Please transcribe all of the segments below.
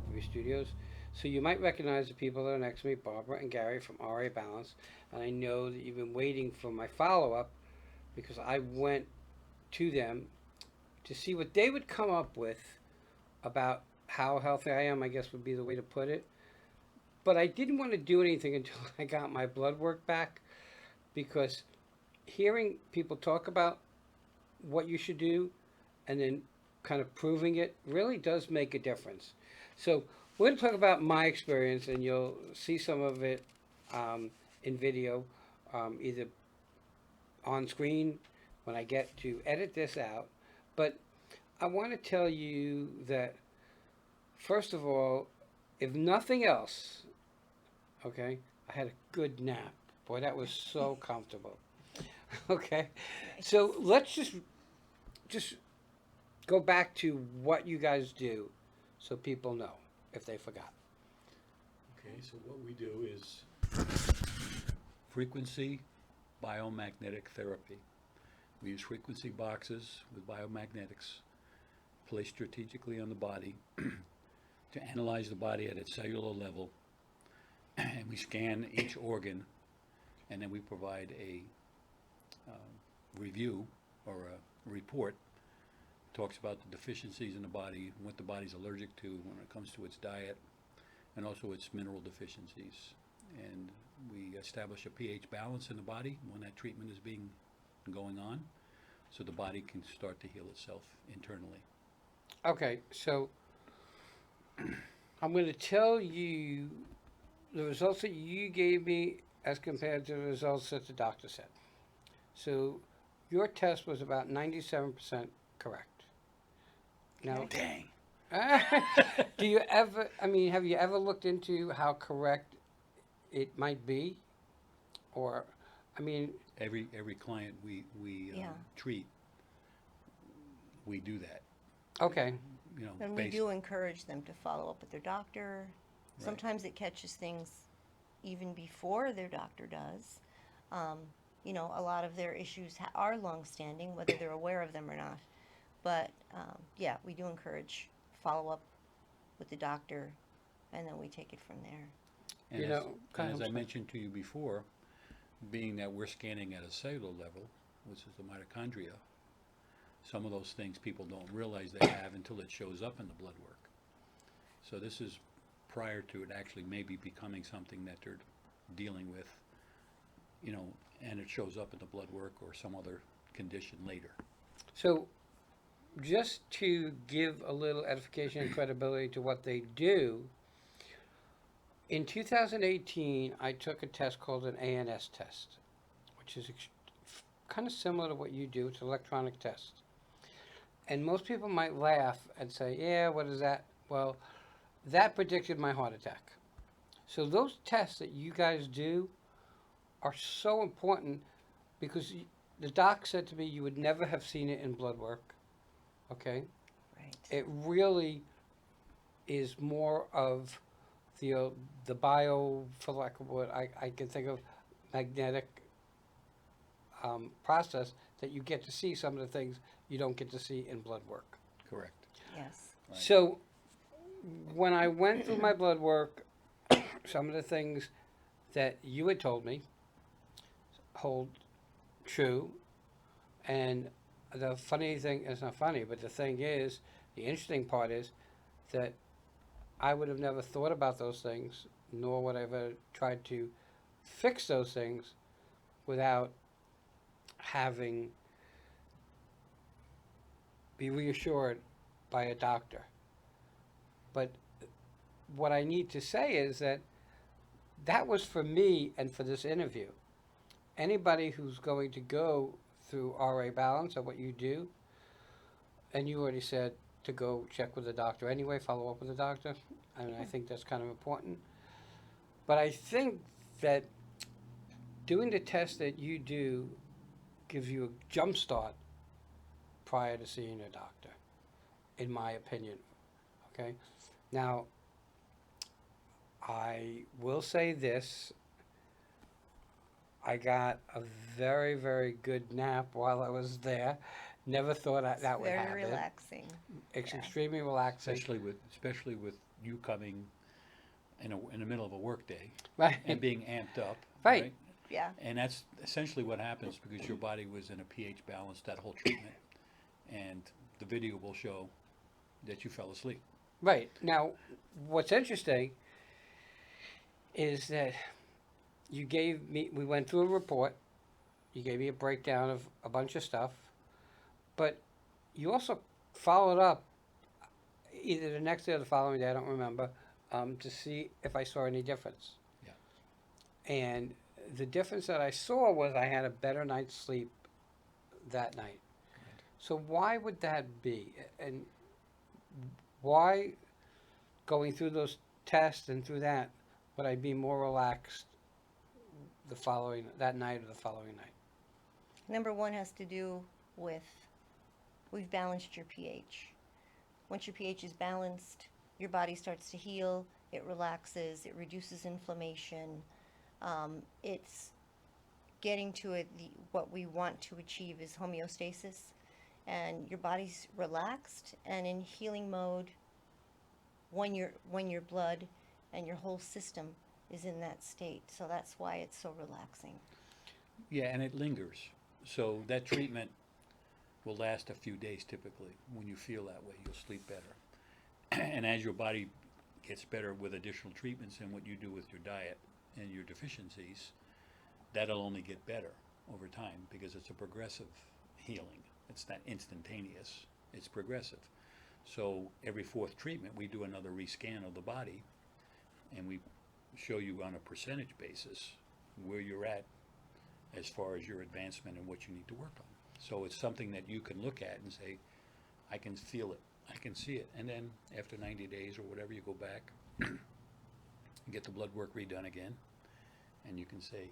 of your studios. So you might recognize the people that are next to me, Barbara and Gary from RA Balance. And I know that you've been waiting for my follow up because I went to them to see what they would come up with about how healthy I am, I guess would be the way to put it. But I didn't want to do anything until I got my blood work back because hearing people talk about what you should do and then kind of proving it really does make a difference. So we're going to talk about my experience, and you'll see some of it in video, either on screen when I get to edit this out. But I want to tell you that, first of all, if nothing else, okay, I had a good nap. Boy, that was so comfortable. Okay, so let's just go back to what you guys do, so people know if they forgot. Okay, so what we do is frequency biomagnetic therapy. We use frequency boxes with biomagnetics placed strategically on the body to analyze the body at its cellular level, and we scan each organ, and then we provide a review or a report. Talks about the deficiencies in the body, what the body's allergic to when it comes to its diet, and also its mineral deficiencies. And we establish a pH balance in the body when that treatment is being going on, so the body can start to heal itself internally. Okay, so I'm going to tell you the results that you gave me as compared to the results that the doctor said. So your test was about 97% correct. Now, Dang. do you ever, I mean, have you ever looked into how correct it might be? Or, I mean, Every client we Yeah. treat, we do that. okay, You know, And we do encourage them to follow up with their doctor. Right. Sometimes it catches things even before their doctor does. Um, a lot of their issues are long-standing, whether they're aware of them or not. But yeah, we do encourage follow-up with the doctor, and then we take it from there. And you as, know, and as I sorry. mentioned to you before, being that we're scanning at a cellular level, which is the mitochondria, some of those things people don't realize they have until it shows up in the blood work. So this is prior to it actually maybe becoming something that they're dealing with, and it shows up in the blood work or some other condition later. So just to give a little edification and credibility to what they do, in 2018, I took a test called an ANS test, which is kind of similar to what you do. It's an electronic test. And most people might laugh and say, yeah, what is that? Well, that predicted my heart attack. So those tests that you guys do are so important because the doc said to me you would never have seen it in blood work. Okay? Right. It really is more of the bio, for lack of what I can think of, magnetic process that you get to see some of the things you don't get to see in blood work. Correct. Yes. Right. So when I went through my blood work, some of the things that you had told me hold true. And the funny thing, it's not funny, but the thing is, the interesting part is that I would have never thought about those things, nor would I have ever tried to fix those things without having be reassured by a doctor. But what I need to say is that that was for me and for this interview. Anybody who's going to go through RA Balance or what you do, and you already said to go check with the doctor anyway, follow up with the doctor. I mean, I think that's kind of important. But I think that doing the test that you do gives you a jump start prior to seeing a doctor, in my opinion. Okay? Now, I will say this. I got a very, very good nap while I was there. Never thought that would Very happen. relaxing. It's Yeah. extremely relaxing. Especially with you coming in the middle of a workday Right. and being amped up. Right. Yeah. And that's essentially what happens because your body was in a pH balance that whole treatment. And the video will show that you fell asleep. Right. Now, what's interesting is that we went through a report, you gave me a breakdown of a bunch of stuff, but you also followed up either the next day or the following day, I don't remember, to see if I saw any difference. Yeah. And the difference that I saw was I had a better night's sleep that night. So why would that be? And why, going through those tests and through that, would I be more relaxed that night or the following night? Number one has to do with we've balanced your pH. Once your pH is balanced, your body starts to heal, it relaxes, it reduces inflammation. It's getting to what we want to achieve is homeostasis, and your body's relaxed and in healing mode when your blood and your whole system is in that state. So that's why it's so relaxing. Yeah, and it lingers. So that treatment will last a few days typically. When you feel that way, you'll sleep better. And as your body gets better with additional treatments and what you do with your diet and your deficiencies, that'll only get better over time because it's a progressive healing. It's not instantaneous, it's progressive. So every fourth treatment, we do another rescan of the body, and we show you on a percentage basis where you're at as far as your advancement and what you need to work on. So it's something that you can look at and say, I can feel it, I can see it. And then after 90 days or whatever, you go back, get the blood work redone again, and you can say,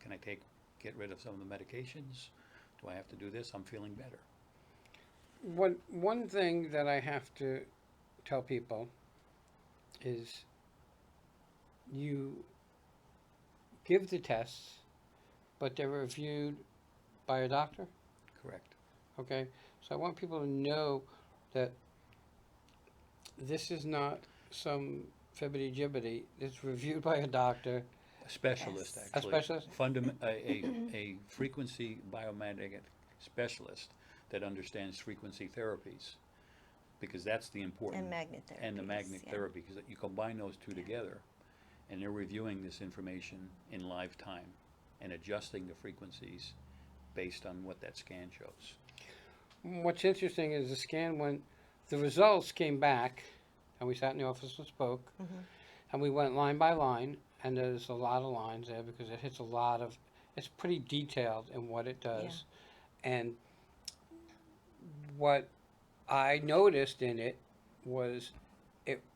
can I get rid of some of the medications? Do I have to do this? I'm feeling better. One thing that I have to tell people is you give the tests, but they're reviewed by a doctor. Correct. Okay, so I want people to know that this is not some fibbity-jibbity. It's reviewed by a doctor. A specialist, Yes. actually. A specialist? A frequency biomagnetic specialist that understands frequency therapies, because that's the important. And magnet therapy. And the magnet therapy, because you combine those two together, and they're reviewing this information in live time and adjusting the frequencies based on what that scan shows. What's interesting is the results came back, and we sat in the office and spoke, and we went line by line, and there's a lot of lines there because it hits it's pretty detailed in what it does. And what I noticed in it was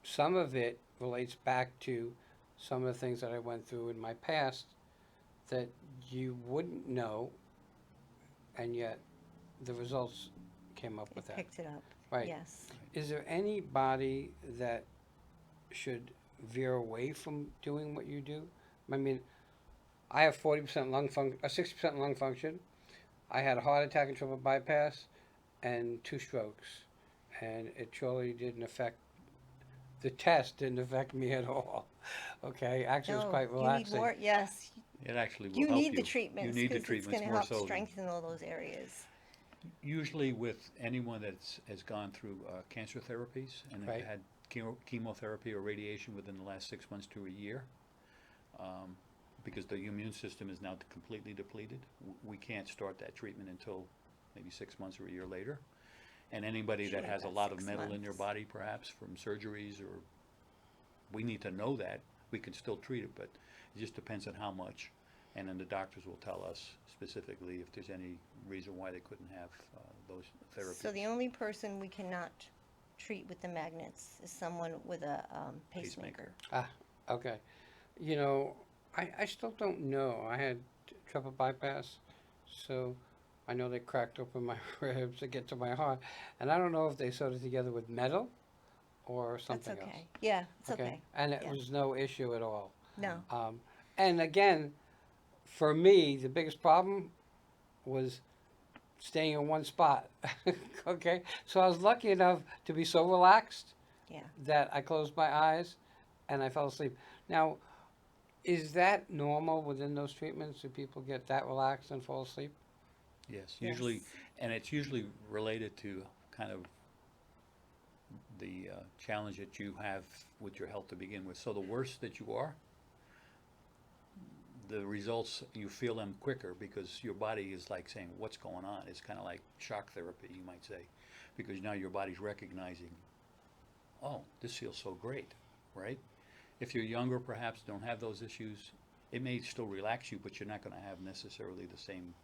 some of it relates back to some of the things that I went through in my past that you wouldn't know, and yet the results came up with It that. picked it up. Right. Yes. Is there anybody that should veer away from doing what you do? I mean, I have 40% 60% lung function. I had a heart attack and triple bypass and 2 strokes, and it truly didn't affect. The test didn't affect me at all. Okay, actually, it was quite relaxing. You need more. Yes. It actually will You help need the treatments. You need the 'cause treatments it's going to more help so. strengthen all those areas. Usually with anyone that has gone through cancer therapies and have Right. had chemotherapy or radiation within the last 6 months to a year, because the immune system is now completely depleted, we can't start that treatment until maybe 6 months or a year later. And anybody that Usually has a about lot of 6 metal in their months. body, perhaps from surgeries, or we need to know that. We can still treat it, but it just depends on how much. And then the doctors will tell us specifically if there's any reason why they couldn't have those therapies. So the only person we cannot treat with the magnets is someone with a pacemaker. Okay. You know, I still don't know. I had triple bypass, so I know they cracked open my ribs to get to my heart, and I don't know if they sewed it together with metal or something That's okay. else. Yeah, it's okay. And it Yeah. was no issue at all. No. And again, for me, the biggest problem was staying in one spot. Okay, so I was lucky enough to be so relaxed Yeah. that I closed my eyes and I fell asleep. Now, is that normal within those treatments? Do people get that relaxed and fall asleep? Yes, usually, and it's usually related to kind of the challenge that you have with your health to begin with. So the worse that you are, the results, you feel them quicker because your body is like saying, what's going on? It's kind of like shock therapy, you might say, because now your body's recognizing, oh, this feels so great, right? If you're younger, perhaps don't have those issues, it may still relax you, but you're not going to have necessarily the same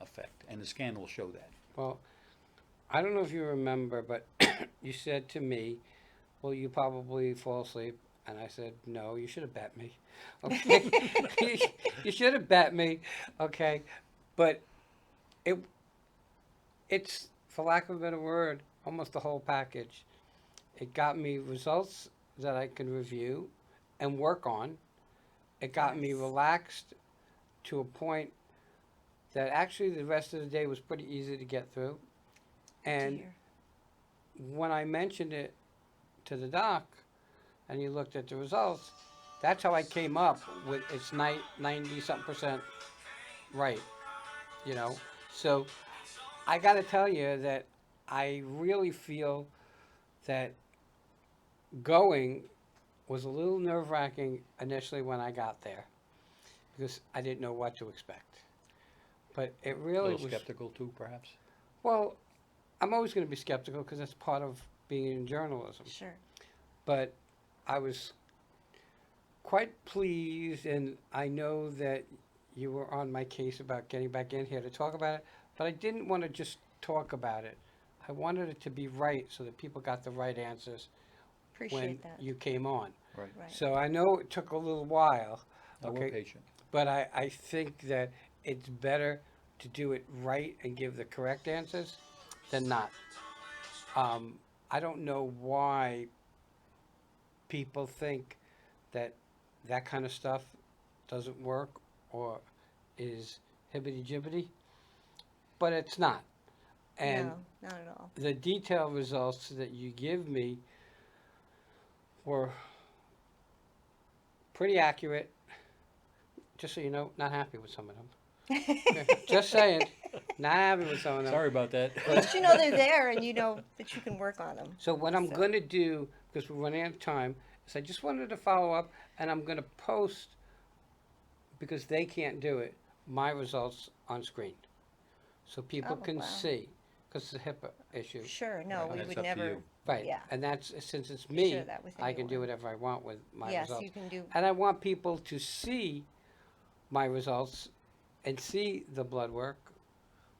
effect. And the scan will show that. Well, I don't know if you remember, but you said to me, well, you probably fall asleep. And I said, no, you should have bet me. Okay. You should have bet me. Okay. But it's, for lack of a better word, almost the whole package. It got me results that I can review and work on. It got me Yes. relaxed to a point that actually the rest of the day was pretty easy to get through. And Dear. when I mentioned it to the doc and he looked at the results, that's how I came up with it's 90-something% right, you know. So I got to tell you that I really feel that going was a little nerve-wracking initially when I got there because I didn't know what to expect. But it A really little was. skeptical too, perhaps. Well, I'm always going to be skeptical because that's part of being in journalism. Sure. But I was quite pleased, and I know that you were on my case about getting back in here to talk about it, but I didn't want to just talk about it. I wanted it to be right so that people got the right answers when Appreciate that. you came on. Right. Right. So I know it took a little while, Now we're patient. but I think that it's better to do it right and give the correct answers than not. I don't know why people think that that kind of stuff doesn't work or is hibbity-jibbity, but it's not. And No, not at all. the detailed results that you give me were pretty accurate. Just so you know, not happy with some of them. Just saying, not happy with some of them. Sorry about that. At least you know they're there and you know that you can work on them. So what I'm So- going to do, because we're running out of time, is I just wanted to follow up, and I'm going to post, because they can't do it, my results on screen. So people Oh, can wow. see, because it's a HIPAA issue. Sure, no, Right, we that's would up to never. you. Right, Yeah. and that's, since it's me, Share that with I can do anyone. whatever I want with my Yes, results. you can do. And I want people to see my results and see the blood work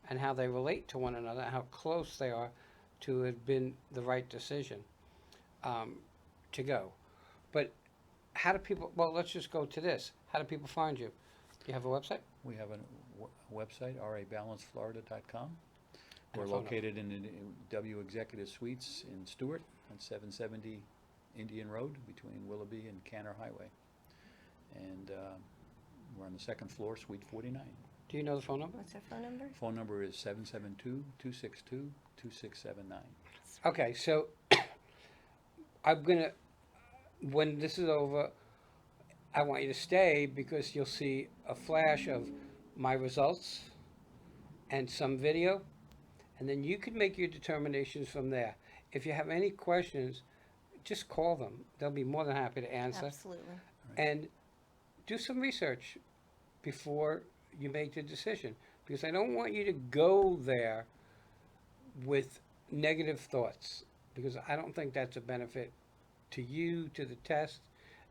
and how they relate to one another, how close they are to have been the right decision to go. But how do people, well, let's just go to this. How do people find you? You have a website? We have a website, rabalanceflorida.com. We're And a phone located in the W Executive Suites in Stewart on 770 Indian Road between Willoughby and Canner Highway. And we're on the second floor, Suite 49. Do you know the phone number? What's our phone number? Phone number is 772-262-2679. Okay, so I'm gonna, when this is over, I want you to stay because you'll see a flash of my results and some video, and then you can make your determinations from there. If you have any questions, just call them. They'll be more than happy to answer. Absolutely. And do some research before you make the decision, because I don't want you to go there with negative thoughts, because I don't think that's a benefit to you, to the test,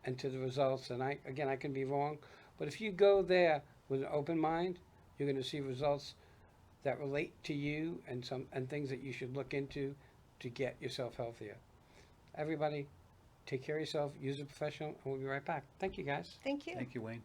and to the results. And I can be wrong, but if you go there with an open mind, you're going to see results that relate to you and things that you should look into to get yourself healthier. Everybody, take care of yourself, use a professional, and we'll be right back. Thank you, guys. Thank you. Thank you, Wayne.